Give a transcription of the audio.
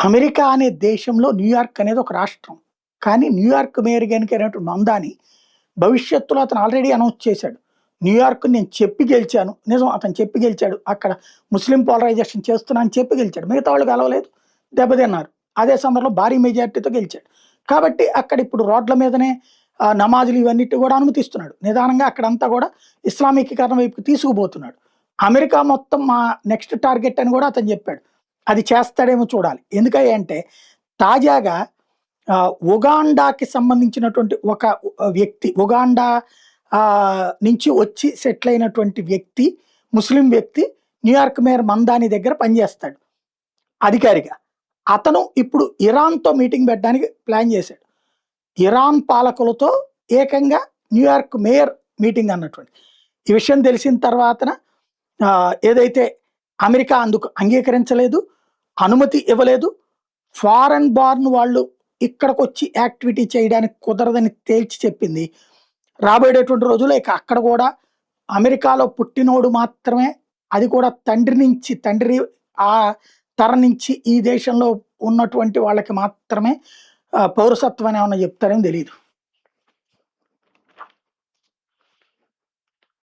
America అనే దేశంలో New York అనేది ఒక రాష్ట్రం. కానీ న్యూయార్క్ మేయర్ గనుకైనటువంటి మందాని భవిష్యత్తులో అతను ఆల్రెడీ అనౌన్స్ చేశాడు. న్యూయార్క్ నేను చెప్పి గెలిచాను. నిజం అతను చెప్పి గెలిచాడు. అక్కడ ముస్లిం పోలరైజేషన్ చేస్తున్నా అని చెప్పి గెలిచాడు. మిగతా వాళ్ళు గెలవలేదు. దెబ్బతిన్నారు. అదే సందర్భంలో భారీ మెజారిటీతో గెలిచాడు. కాబట్టి అక్కడ ఇప్పుడు రోడ్ల మీదనే నమాజులు ఇవన్నిటి కూడా అనుమతిస్తున్నాడు. నిదానంగా అక్కడంతా కూడా ఇస్లామీకరణ వైపుకి తీసుకుపోతున్నాడు. అమెరికా మొత్తం మా నెక్స్ట్ టార్గెట్ అని కూడా అతను చెప్పాడు. అది చేస్తాడేమో చూడాలి. ఎందుకంటే తాజాగా ఉగాండాకి సంబంధించినటువంటి ఒక వ్యక్తి ఉగాండా నుంచి వచ్చి సెటిల్ అయినటువంటి వ్యక్తి ముస్లిం వ్యక్తి న్యూయార్క్ మేయర్ మందాని దగ్గర పనిచేస్తాడు అధికారిగా. అతను ఇప్పుడు ఇరాన్తో మీటింగ్ పెట్టడానికి ప్లాన్ చేశాడు. ఇరాన్ పాలకులతో ఏకంగా న్యూయార్క్ మేయర్ మీటింగ్ అన్నటువంటి ఈ విషయం తెలిసిన తర్వాతన ఏదైతే అమెరికా అందుకు అంగీకరించలేదు, అనుమతి ఇవ్వలేదు. ఫారెన్ బార్న్ వాళ్ళు ఇక్కడికి వచ్చి యాక్టివిటీ చేయడానికి కుదరదని తేల్చి చెప్పింది. రాబోయేటటువంటి రోజుల్లో ఇక అక్కడ కూడా అమెరికాలో పుట్టినోడు మాత్రమే, అది కూడా తండ్రి ఆ తర నుంచి ఈ దేశంలో ఉన్నటువంటి వాళ్ళకి మాత్రమే పౌరసత్వం ఏమన్నా చెప్తారేమో తెలియదు.